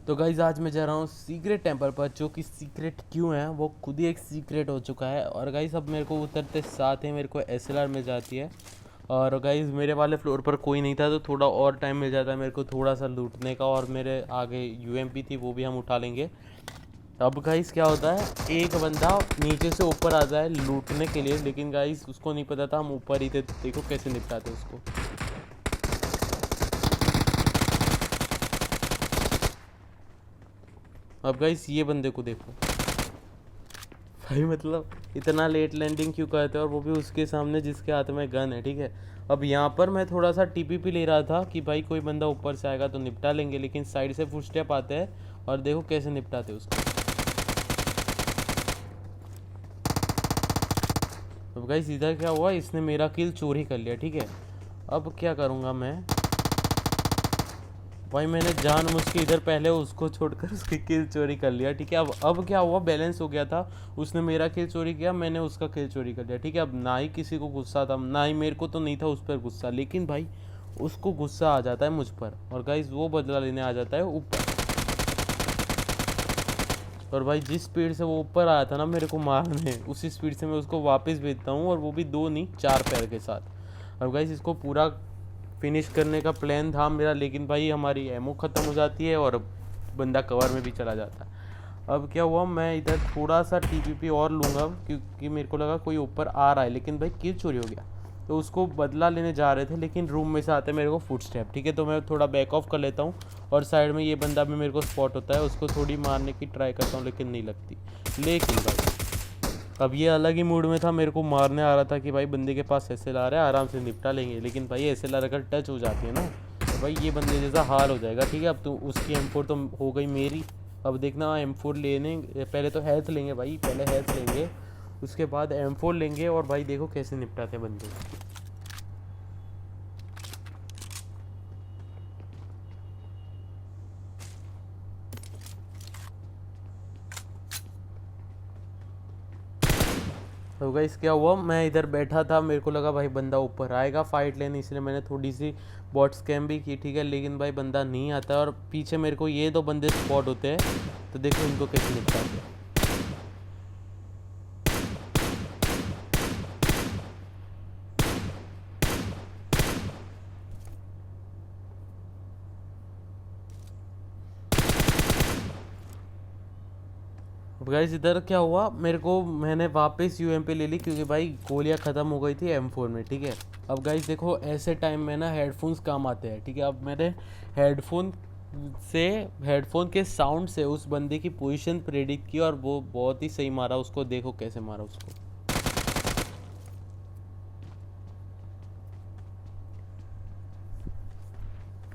तो गाइज आज मैं जा रहा हूँ सीक्रेट टेम्पल पर, जो कि सीक्रेट क्यों है वो खुद ही एक सीक्रेट हो चुका है। और गाइज अब मेरे को उतरते साथ ही मेरे को एसएलआर मिल जाती है। और गाइज मेरे वाले फ्लोर पर कोई नहीं था, तो थोड़ा और टाइम मिल जाता है मेरे को थोड़ा सा लूटने का। और मेरे आगे यूएमपी थी, वो भी हम उठा लेंगे। अब गाइज क्या होता है, एक बंदा नीचे से ऊपर आता है लूटने के लिए, लेकिन गाइज उसको नहीं पता था हम ऊपर ही थे। देखो कैसे निपटाते उसको। अब गाइज ये बंदे को देखो भाई, मतलब इतना लेट लैंडिंग क्यों करते हैं, और वो भी उसके सामने जिसके हाथ में गन है। ठीक है, अब यहाँ पर मैं थोड़ा सा टीपीपी ले रहा था कि भाई कोई बंदा ऊपर से आएगा तो निपटा लेंगे, लेकिन साइड से फुटस्टेप आते हैं और देखो कैसे निपटाते हैं उसको। अब गाइस इधर क्या हुआ, इसने मेरा किल चोरी कर लिया। ठीक है, अब क्या करूँगा मैं भाई, मैंने जानबूझ के इधर पहले उसको छोड़कर उसकी किल चोरी कर लिया। ठीक है, अब क्या हुआ, बैलेंस हो गया था। उसने मेरा किल चोरी किया, मैंने उसका किल चोरी कर लिया। ठीक है, अब ना ही किसी को गुस्सा था, ना ही मेरे को तो नहीं था उस पर गुस्सा, लेकिन भाई उसको गुस्सा आ जाता है मुझ पर, और गाइस वो बदला लेने आ जाता है ऊपर। और भाई जिस स्पीड से वो ऊपर आया था ना मेरे को मारने, उसी स्पीड से मैं उसको वापस भेजता हूँ, और वो भी दो नहीं चार पैर के साथ। अब गाइस इसको पूरा फिनिश करने का प्लान था मेरा, लेकिन भाई हमारी एमओ ख़त्म हो जाती है और बंदा कवर में भी चला जाता है। अब क्या हुआ, मैं इधर थोड़ा सा टीपीपी और लूँगा, क्योंकि मेरे को लगा कोई ऊपर आ रहा है, लेकिन भाई किल चोरी हो गया। तो उसको बदला लेने जा रहे थे, लेकिन रूम में से आते मेरे को फुटस्टेप। ठीक है, तो मैं थोड़ा बैक ऑफ कर लेता हूँ, और साइड में ये बंदा भी मेरे को स्पॉट होता है, उसको थोड़ी मारने की ट्राई करता हूँ, लेकिन नहीं लगती। लेकिन भाई अब ये अलग ही मूड में था, मेरे को मारने आ रहा था कि भाई बंदे के पास एसएलआर है, आराम से निपटा लेंगे। लेकिन भाई एसएलआर अगर टच हो जाती है ना, तो भाई ये बंदे जैसा हाल हो जाएगा। ठीक है, अब तो उसकी M4 तो हो गई मेरी। अब देखना M4 लेने, पहले तो हेल्थ लेंगे भाई, पहले हेल्थ लेंगे, उसके बाद M4 लेंगे, और भाई देखो कैसे निपटाते हैं बंदे। तो गाइस क्या हुआ, मैं इधर बैठा था, मेरे को लगा भाई बंदा ऊपर आएगा फाइट लेने, इसलिए मैंने थोड़ी सी बॉट स्कैम भी की। ठीक है, लेकिन भाई बंदा नहीं आता, और पीछे मेरे को ये दो बंदे स्पॉट होते हैं, तो देखो इनको कैसे निपटाते हैं। अब गाइस इधर क्या हुआ, मेरे को मैंने वापस यूएमपी ले ली, क्योंकि भाई गोलियां ख़त्म हो गई थी M4 में। ठीक है, अब गाइस देखो ऐसे टाइम में ना हेडफोन्स काम आते हैं। ठीक है, अब मैंने हेडफोन से हेडफोन के साउंड से उस बंदे की पोजीशन प्रेडिक्ट की, और वो बहुत ही सही मारा उसको। देखो कैसे मारा उसको।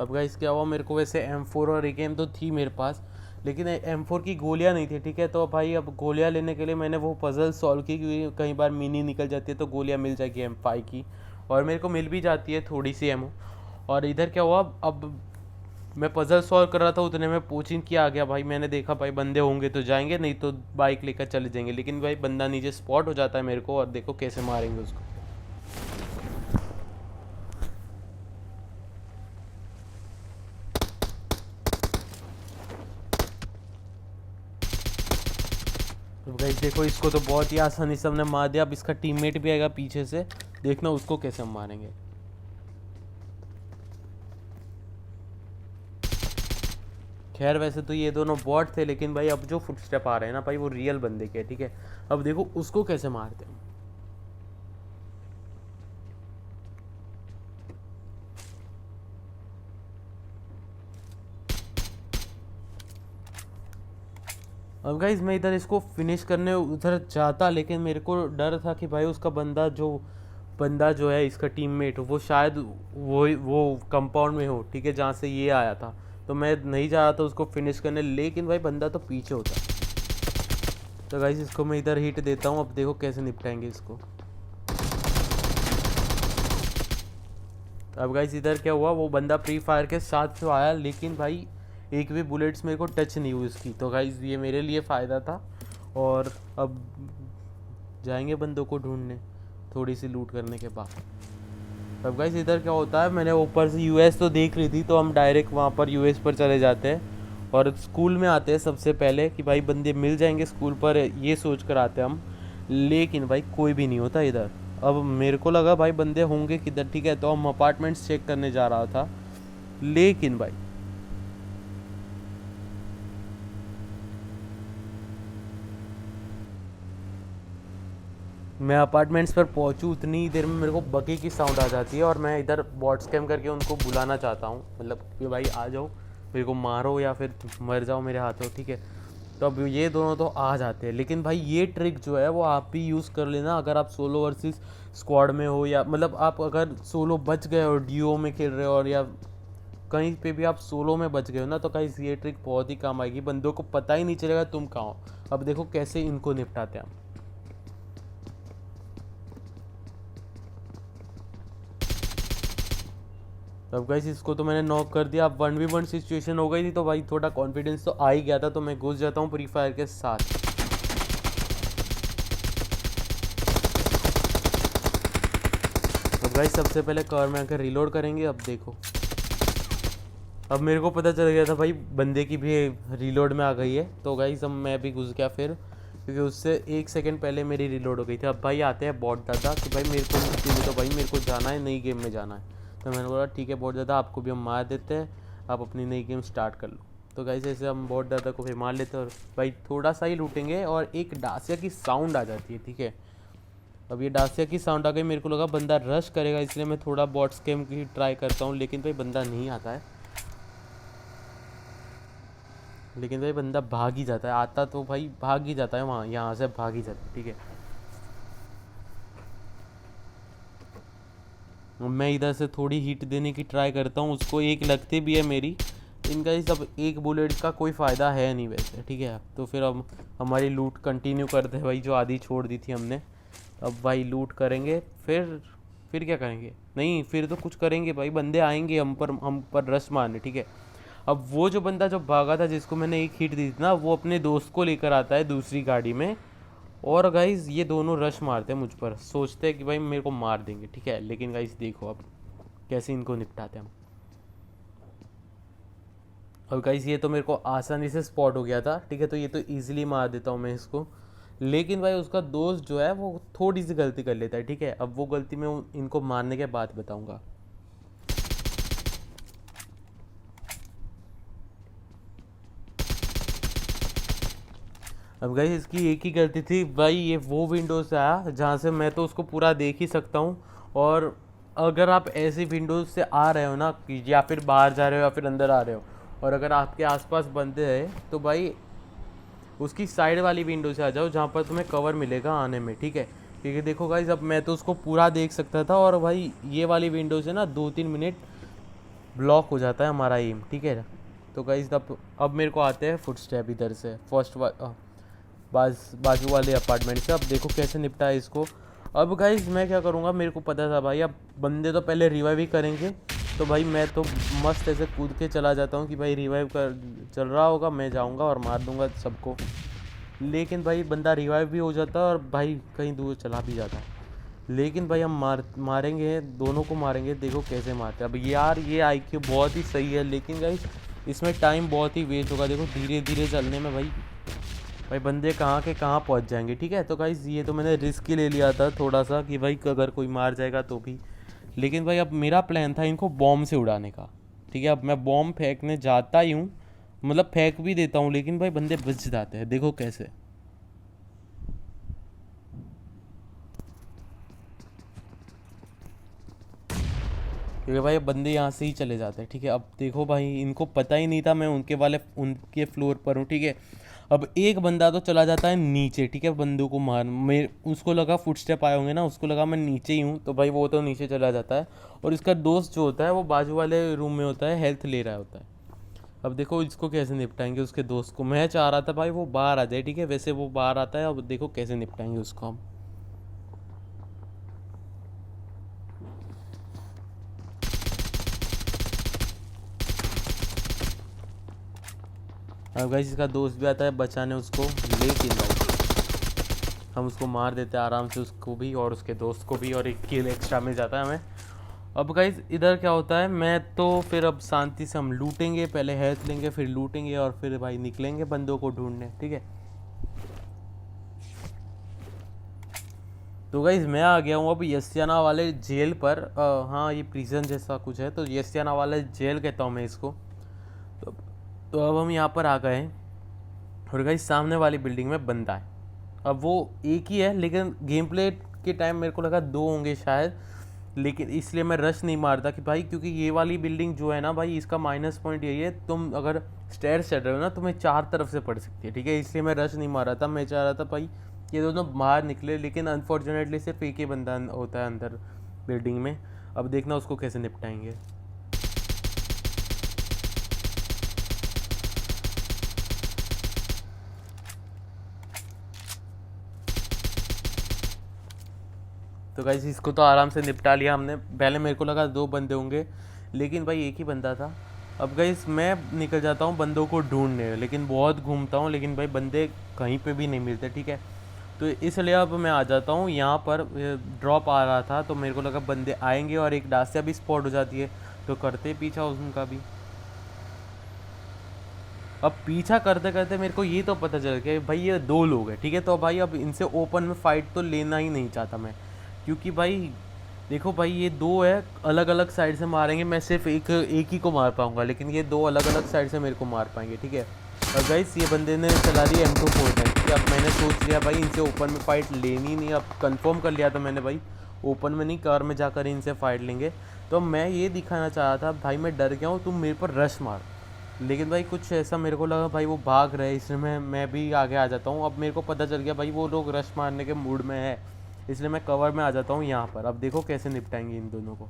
अब गाइस क्या हुआ, मेरे को वैसे M4 और AKM तो थी मेरे पास, लेकिन M4 की गोलियां नहीं थी। ठीक है, तो भाई अब गोलियां लेने के लिए मैंने वो पज़ल सॉल्व की, क्योंकि कई बार मिनी निकल जाती है तो गोलियां मिल जाएगी M5 की, और मेरे को मिल भी जाती है थोड़ी सी एमओ। और इधर क्या हुआ, अब मैं पज़ल सॉल्व कर रहा था, उतने में पोचिन किया आ गया। भाई मैंने देखा भाई बंदे होंगे तो जाएंगे, नहीं तो बाइक लेकर चले जाएंगे, लेकिन भाई बंदा नीचे स्पॉट हो जाता है मेरे को, और देखो कैसे मारेंगे उसको। तो गाइस देखो, इसको तो बहुत ही आसानी से हमने मार दिया। अब इसका टीममेट भी आएगा पीछे से, देखना उसको कैसे हम मारेंगे। खैर वैसे तो ये दोनों बॉट थे, लेकिन भाई अब जो फुटस्टेप आ रहे हैं ना भाई, वो रियल बंदे के हैं। ठीक है, अब देखो उसको कैसे मारते हैं। अब गाइज मैं इधर इसको फिनिश करने उधर जाता, लेकिन मेरे को डर था कि भाई उसका बंदा जो है इसका टीममेट, वो शायद वो कंपाउंड में हो। ठीक है, जहाँ से ये आया था, तो मैं नहीं जा रहा था उसको फिनिश करने, लेकिन भाई बंदा तो पीछे होता। तो गाइज इसको मैं इधर हिट देता हूँ, अब देखो कैसे निपटाएंगे इसको। अब गाइज इधर क्या हुआ, वो बंदा प्री फायर के साथ तो आया, लेकिन भाई एक भी बुलेट्स मेरे को टच नहीं हुई उसकी। तो गाइज ये मेरे लिए फ़ायदा था। और अब जाएंगे बंदों को ढूंढने थोड़ी सी लूट करने के बाद। अब गाइस इधर क्या होता है, मैंने ऊपर से यूएस तो देख रही थी, तो हम डायरेक्ट वहाँ पर यूएस पर चले जाते हैं, और स्कूल में आते हैं सबसे पहले कि भाई बंदे मिल जाएंगे स्कूल पर, ये सोच कर आते हैं हम, लेकिन भाई कोई भी नहीं होता इधर। अब मेरे को लगा भाई बंदे होंगे किधर, ठीक है, तो हम अपार्टमेंट्स चेक करने जा रहा था, लेकिन भाई मैं अपार्टमेंट्स पर पहुंचूँ उतनी ही देर में मेरे को बगी की साउंड आ जाती है और मैं इधर बॉट स्कैम करके उनको बुलाना चाहता हूँ, मतलब कि भाई आ जाओ, मेरे को मारो या फिर मर जाओ मेरे हाथों, ठीक है। तो अब ये दोनों तो आ जाते हैं, लेकिन भाई ये ट्रिक जो है वो आप भी यूज़ कर लेना अगर आप सोलो वर्सेस स्क्वाड में हो, या मतलब आप अगर सोलो बच गए हो, डीओ में खेल रहे हो, और या कहीं पे भी आप सोलो में बच गए हो ना, तो कहीं ये ट्रिक बहुत ही काम आएगी, बंदों को पता ही नहीं चलेगा तुम कहाँ हो। अब देखो कैसे इनको निपटाते हैं हम। अब गाइस इसको तो मैंने नॉक कर दिया। अब 1v1 सिचुएशन हो गई थी तो भाई थोड़ा कॉन्फिडेंस तो आ ही गया था, तो मैं घुस जाता हूँ फ्री फायर के साथ। अब गाइस सबसे पहले कवर में आकर रीलोड करेंगे। अब देखो, अब मेरे को पता चल गया था भाई बंदे की भी रीलोड में आ गई है, तो गाइस अब मैं भी घुस गया फिर, क्योंकि उससे 1 सेकंड पहले मेरी रीलोड हो गई थी। अब भाई आते हैं बॉट दादा कि भाई मेरे को नहीं चाहिए, तो भाई मेरे को जाना है, नई गेम में जाना है। तो मैंने बोला ठीक है बॉट दादा, आपको भी हम मार देते हैं, आप अपनी नई गेम स्टार्ट कर लो। तो गाइस ऐसे हम बॉट दादा को फिर मार लेते हैं और भाई थोड़ा सा ही लूटेंगे, और एक डासिया की साउंड आ जाती है, ठीक है। अब ये डासिया की साउंड आ गई, मेरे को लगा बंदा रश करेगा, इसलिए मैं थोड़ा बॉट स्कैम की ट्राई करता हूँ, लेकिन भाई बंदा नहीं आता है, लेकिन भाई बंदा भाग ही जाता है, आता तो भाई भाग ही जाता है, वहाँ यहाँ से भाग ही जाता है, ठीक है। मैं इधर से थोड़ी हीट देने की ट्राई करता हूँ, उसको एक लगती भी है मेरी, इनका ही सब एक बुलेट का कोई फ़ायदा है नहीं वैसे, ठीक है। तो फिर अब हमारी लूट कंटिन्यू करते हैं भाई, जो आधी छोड़ दी थी हमने। अब भाई लूट करेंगे, फिर क्या करेंगे, नहीं फिर तो कुछ करेंगे भाई, बंदे आएंगे हम पर रश मारने, ठीक है। अब वो जो बंदा जो भागा था जिसको मैंने एक हिट दी थी ना, वो अपने दोस्त को लेकर आता है दूसरी गाड़ी में, और गाइज ये दोनों रश मारते हैं मुझ पर, सोचते हैं कि भाई मेरे को मार देंगे, ठीक है। लेकिन गाइज देखो अब कैसे इनको निपटाते हैं हम। और गाइज ये तो मेरे को आसानी से स्पॉट हो गया था, ठीक है, तो ये तो ईजिली मार देता हूँ मैं इसको। लेकिन भाई उसका दोस्त जो है वो थोड़ी सी गलती कर लेता है, ठीक है। अब वो गलती मैं इनको मारने के बाद बताऊँगा। अब गाइस इसकी एक ही गलती थी भाई, ये वो विंडो से आया जहाँ से मैं तो उसको पूरा देख ही सकता हूँ, और अगर आप ऐसी विंडोज से आ रहे हो ना, या फिर बाहर जा रहे हो या फिर अंदर आ रहे हो, और अगर आपके आसपास बंदे हैं तो भाई उसकी साइड वाली विंडो से आ जाओ जहाँ पर तुम्हें कवर मिलेगा आने में, ठीक है। क्योंकि देखो गाइस अब मैं तो उसको पूरा देख सकता था, और भाई ये वाली विंडो से ना 2-3 मिनट ब्लॉक हो जाता है हमारा एम, ठीक है। तो गाइस अब मेरे को आते हैं फुटस्टेप इधर से बाजू वाले अपार्टमेंट से। अब देखो कैसे निपटा है इसको। अब गाइस मैं क्या करूँगा, मेरे को पता था भाई अब बंदे तो पहले रिवाइव ही करेंगे, तो भाई मैं तो मस्त ऐसे कूद के चला जाता हूँ कि भाई रिवाइव कर चल रहा होगा, मैं जाऊँगा और मार दूँगा सबको। लेकिन भाई बंदा रिवाइव भी हो जाता है और भाई कहीं दूर चला भी जाता है। लेकिन भाई हम मारेंगे, दोनों को मारेंगे, देखो कैसे मारते हैं। अब यार ये आईक्यू बहुत ही सही है, लेकिन गाइस इसमें टाइम बहुत ही वेस्ट होगा, देखो धीरे धीरे चलने में भाई बंदे कहाँ के कहाँ पहुँच जाएंगे, ठीक है। तो गाइस ये तो मैंने रिस्क ही ले लिया था थोड़ा सा कि भाई अगर कोई मार जाएगा तो भी। लेकिन भाई अब मेरा प्लान था इनको बॉम्ब से उड़ाने का, ठीक है। अब मैं बॉम्ब फेंकने जाता ही हूँ, मतलब फेंक भी देता हूँ, लेकिन भाई बंदे बच जाते हैं, देखो कैसे। क्योंकि भाई बंदे यहाँ से ही चले जाते हैं, ठीक है। अब देखो भाई इनको पता ही नहीं था मैं उनके फ्लोर पर हूँ, ठीक है। अब एक बंदा तो चला जाता है नीचे, ठीक है, बंदों को मार, मैं उसको लगा फुटस्टेप आए होंगे ना, उसको लगा मैं नीचे ही हूँ, तो भाई वो तो नीचे चला जाता है, और इसका दोस्त जो होता है वो बाजू वाले रूम में होता है, हेल्थ ले रहा होता है। अब देखो इसको कैसे निपटाएंगे उसके दोस्त को। मैं चाह रहा था भाई वो बाहर आ जाए, ठीक है, वैसे वो बाहर आता है। अब देखो कैसे निपटाएंगे उसको हम। अब गाइस इसका दोस्त भी आता है बचाने उसको, लेकिन भाई हम उसको मार देते हैं आराम से, उसको भी और उसके दोस्त को भी, और एक किल एक्स्ट्रा मिल जाता है हमें। अब गाइस इधर क्या होता है, मैं तो फिर अब शांति से हम लूटेंगे, पहले हेल्थ लेंगे फिर लूटेंगे और फिर भाई निकलेंगे बंदों को ढूंढने, ठीक है। तो गाइज मैं आ गया हूँ अब यसियाना वाले जेल पर। हाँ ये प्रिजन जैसा कुछ है, तो यसियाना वाले जेल कहता हूँ मैं इसको। तो, तो अब हम यहाँ पर आ गए हैं और गाइज सामने वाली बिल्डिंग में बंदा है। अब वो एक ही है, लेकिन गेम प्ले के टाइम मेरे को लगा दो होंगे शायद, लेकिन इसलिए मैं रश नहीं मारता कि भाई, क्योंकि ये वाली बिल्डिंग जो है ना भाई, इसका माइनस पॉइंट यही है, तुम अगर स्टेयर्स चढ़ रहे हो ना तुम्हें चार तरफ से पड़ सकती है, ठीक है। इसलिए मैं रश नहीं मार रहा था, मैं चाह रहा था भाई ये दोनों बाहर निकले, लेकिन अनफॉर्चुनेटली सिर्फ एक ही बंदा होता है अंदर बिल्डिंग में। अब देखना उसको कैसे निपटाएंगे। तो गाइस इसको तो आराम से निपटा लिया हमने। पहले मेरे को लगा दो बंदे होंगे, लेकिन भाई एक ही बंदा था। अब गाइस मैं निकल जाता हूँ बंदों को ढूंढने, लेकिन बहुत घूमता हूँ, लेकिन भाई बंदे कहीं पे भी नहीं मिलते, ठीक है। तो इसलिए अब मैं आ जाता हूँ यहाँ पर। ड्रॉप आ रहा था तो मेरे को लगा बंदे आएंगे और एक डासिया भी स्पॉट हो जाती है, तो करते पीछा उनका भी। अब पीछा करते करते मेरे को ये तो पता चल गया भाई ये दो लोग हैं, ठीक है। तो भाई अब इनसे ओपन में फाइट तो लेना ही नहीं चाहता मैं, क्योंकि भाई देखो भाई ये दो है, अलग अलग साइड से मारेंगे, मैं सिर्फ एक ही को मार पाऊंगा, लेकिन ये दो अलग अलग साइड से मेरे को मार पाएंगे, ठीक है। और गाइस ये बंदे ने चला दी M249, ठीक है। अब मैंने सोच लिया भाई इनसे ओपन में फ़ाइट लेनी नहीं, अब कंफर्म कर लिया था मैंने भाई ओपन में नहीं, कार में जाकर इनसे फ़ाइट लेंगे। तो मैं ये दिखाना चाह रहा था भाई मैं डर गया हूँ, तुम मेरे पर रश मार, लेकिन भाई कुछ ऐसा मेरे को लगा भाई वो भाग रहे, इसलिए मैं भी आगे आ जाता हूँ। अब मेरे को पता चल गया भाई वो लोग रश मारने के मूड में है, इसलिए मैं कवर में आ जाता हूँ यहाँ पर। अब देखो कैसे निपटाएंगे इन दोनों को।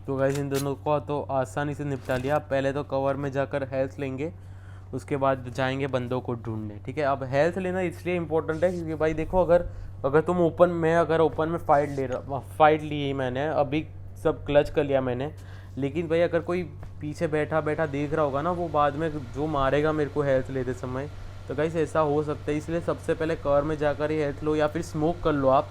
तो गाइस इन दोनों को तो आसानी से निपटा लिया। पहले तो कवर में जाकर हेल्थ लेंगे, उसके बाद जाएंगे बंदों को ढूंढने, ठीक है। अब हेल्थ लेना इसलिए इम्पोर्टेंट है क्योंकि भाई देखो अगर अगर तुम ओपन में फ़ाइट ली मैंने अभी, सब क्लच कर लिया मैंने, लेकिन भाई अगर कोई पीछे बैठा बैठा देख रहा होगा ना, वो बाद में जो मारेगा मेरे को हेल्थ लेते समय, तो गाइस ऐसा हो सकता है। इसलिए सबसे पहले कवर में जाकर ही हेल्थ लो या फिर स्मोक कर लो आप,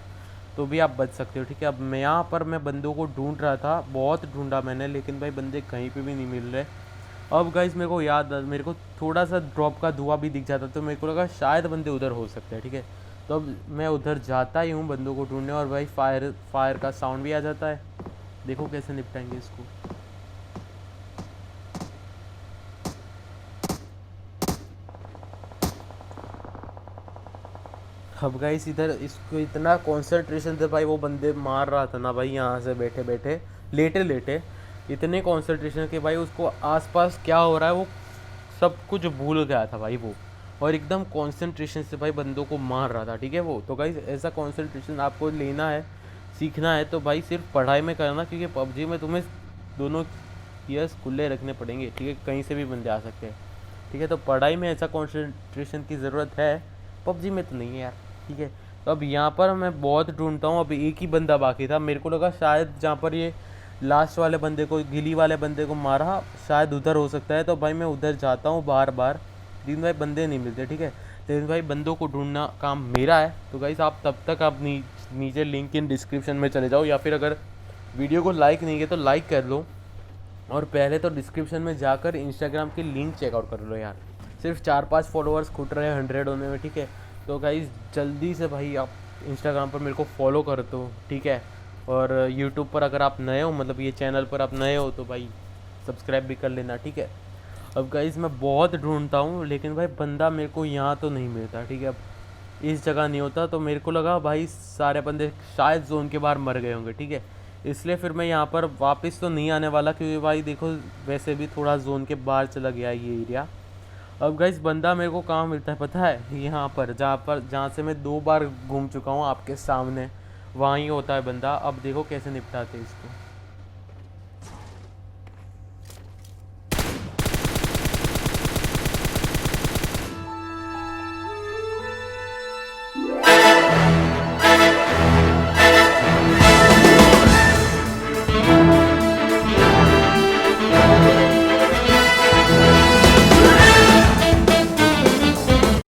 तो भी आप बच सकते हो, ठीक है। अब मैं यहाँ पर मैं बंदों को ढूंढ रहा था, बहुत ढूंढा मैंने, लेकिन भाई बंदे कहीं पे भी नहीं मिल रहे। अब गाइस मेरे को याद, मेरे को थोड़ा सा ड्रॉप का धुआं भी दिख जाता, तो मेरे को लगा शायद बंदे उधर हो सकते हैं, ठीक है। तो अब मैं उधर जाता ही हूँ बंदों को ढूंढने, और भाई फायर का साउंड भी आ जाता है। देखो कैसे निपटाएंगे इसको। अब गाइस इधर इसको इतना कंसंट्रेशन से भाई वो बंदे मार रहा था ना भाई, यहाँ से बैठे बैठे लेटे लेटे, इतने कंसंट्रेशन के भाई उसको आसपास क्या हो रहा है वो सब कुछ भूल गया था भाई वो, और एकदम कंसंट्रेशन से भाई बंदों को मार रहा था, ठीक है वो। तो गाइस ऐसा कंसंट्रेशन आपको लेना है, सीखना है, तो भाई सिर्फ पढ़ाई में करना, क्योंकि पबजी में तुम्हें दोनों ईयर्स खुले रखने पड़ेंगे, ठीक है, कहीं से भी बंदे आ सकते हैं, ठीक है। तो पढ़ाई में ऐसा कंसंट्रेशन की ज़रूरत है, पबजी में तो नहीं है यार, ठीक है। तो अब यहाँ पर मैं बहुत ढूंढता हूँ, अभी एक ही बंदा बाकी था, मेरे को लगा शायद जहाँ पर ये लास्ट वाले बंदे को, गिली वाले बंदे को मारा, शायद उधर हो सकता है। तो भाई मैं उधर जाता हूँ बार बार, लेकिन भाई बंदे नहीं मिलते, ठीक है। लेकिन भाई बंदों को ढूंढना काम मेरा है। तो गाइस आप तब तक आप नीचे लिंक इन डिस्क्रिप्शन में चले जाओ, या फिर अगर वीडियो को लाइक नहीं किया तो लाइक कर लो, और पहले तो डिस्क्रिप्शन में जाकर इंस्टाग्राम की लिंक चेकआउट कर लो यार। सिर्फ 4-5 फॉलोअर्स खुट रहे हैं 100 होने में, ठीक है। तो गाइस जल्दी से भाई आप इंस्टाग्राम पर मेरे को फॉलो कर दो, ठीक है। और यूट्यूब पर अगर आप नए हो, मतलब ये चैनल पर आप नए हो, तो भाई सब्सक्राइब भी कर लेना, ठीक है। अब गाइस मैं बहुत ढूंढता हूँ, लेकिन भाई बंदा मेरे को यहाँ तो नहीं मिलता, ठीक है। अब इस जगह नहीं होता, तो मेरे को लगा भाई सारे बंदे शायद जोन के बाहर मर गए होंगे, ठीक है। इसलिए फिर मैं यहाँ पर वापस तो नहीं आने वाला, क्योंकि भाई देखो वैसे भी थोड़ा जोन के बाहर चला गया ये एरिया। अब गाइस बंदा मेरे को कहाँ मिलता है पता है, यहाँ पर जहाँ से मैं 2 बार घूम चुका हूँ आपके सामने, वहाँ ही होता है बंदा। अब देखो कैसे निपटाते इसको।